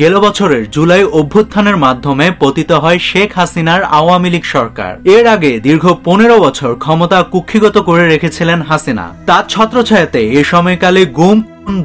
গেল বছরের জুলাই অভ্যুত্থানের মাধ্যমে পতিত হয় শেখ হাসিনার আওয়ামী লীগ সরকার। এর আগে দীর্ঘ 15 বছর ক্ষমতা কুক্ষিগত করে রেখেছিলেন হাসিনা। তার ছত্রছায়াতে এ সময়কালে গুম,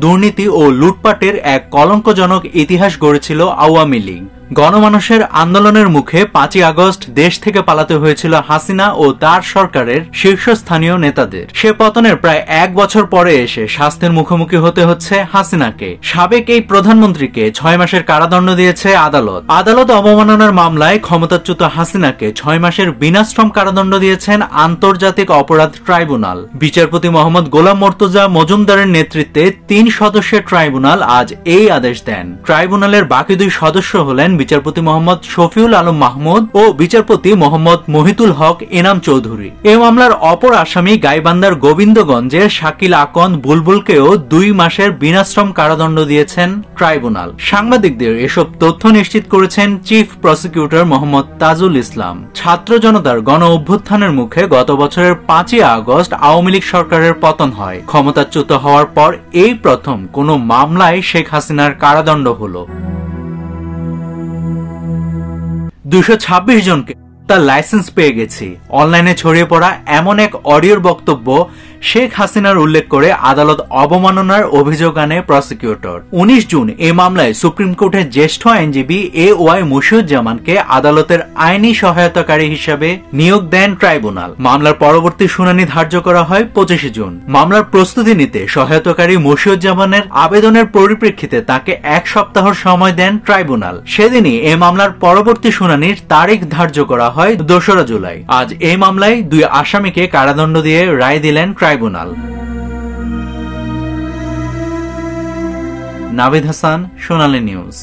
দুর্নীতি ও লুটপাটের এক কলঙ্কজনক ইতিহাস গড়েছিল আওয়ামী লীগ। গণমানুষের আন্দোলনের মুখে 5ই আগস্ট দেশ থেকে পালাতে হয়েছিল হাসিনা ও তার সরকারের শীর্ষস্থানীয় নেতাদের। সে পতনের প্রায় 1 বছর পরে এসে শাস্তির মুখোমুখি হতে হচ্ছে হাসিনাকে। সাবেক এই প্রধানমন্ত্রীকে 6 মাসের কারাদণ্ড দিয়েছে আদালত। আদালত অবমাননার মামলায় ক্ষমতাচ্যুত হাসিনাকে 6 মাসের বিনাশ্রম কারাদণ্ড দিয়েছেন আন্তর্জাতিক অপরাধ ট্রাইব্যুনাল। বিচারপতি মোহাম্মদ গোলাম মর্তুজা মজুমদারের নেতৃত্বে 3 সদস্যের ট্রাইব্যুনাল আজ এই আদেশ দেন। ট্রাইব্যুনালের বাকি 2 সদস্য হলেন বিচারপতি মোহাম্মদ শফিউল আলম মাহমুদ ও বিচারপতি মোহাম্মদ মহিতুল হক এনাম চৌধুরী। এ মামলার অপর আসামি গাইবান্ধার গোবিন্দগঞ্জের শাকিল আকন্দ বুলবুলকেও 2 মাসের বিনাশ্রম কারাদণ্ড দিয়েছেন ট্রাইব্যুনাল। সাংবাদিকদের এসব তথ্য নিশ্চিত করেছেন চিফ প্রসিকিউটর মোহাম্মদ তাজুল ইসলাম। ছাত্র জনতার গণ অভ্যুত্থানের মুখে গত বছরের 5ই আগস্ট আওয়ামী লীগ সরকারের পতন হয়। ক্ষমতাচ্যুত হওয়ার পর এই প্রথম কোনো মামলায় শেখ হাসিনার কারাদণ্ড হলো। 226 জনকে তার লাইসেন্স পেয়ে গেছি। অনলাইনে ছড়িয়ে পড়া এমন এক অডিওর বক্তব্য শেখ হাসিনার উল্লেখ করে আদালত অবমাননার অভিযোগ আনে প্রসিকিউটর। 19 জুন এই মামলায় সুপ্রিম কোর্টের জ্যেষ্ঠ আইনজীবী AY মুশিউজ্জামানকে আদালতের আইনি সহায়তাকারী হিসেবে নিয়োগ দেন ট্রাইব্যুনাল। মামলার পরবর্তী শুনানি ধার্য করা হয় 25 জুন। মামলার প্রস্তুতি নিতে সহায়তাকারী মুশিউজ্জামানের আবেদনের পরিপ্রেক্ষিতে তাকে 1 সপ্তাহ সময় দেন ট্রাইব্যুনাল। সেদিনই এই মামলার পরবর্তী শুনানির তারিখ ধার্য করা হয় 2 জুলাই। আজ এই মামলায় 2 আসামিকে কারাদণ্ড দিয়ে রায় দিলেন ট্রাইব্যুনাল। নাভিদ হাসান, সোনালী নিউজ।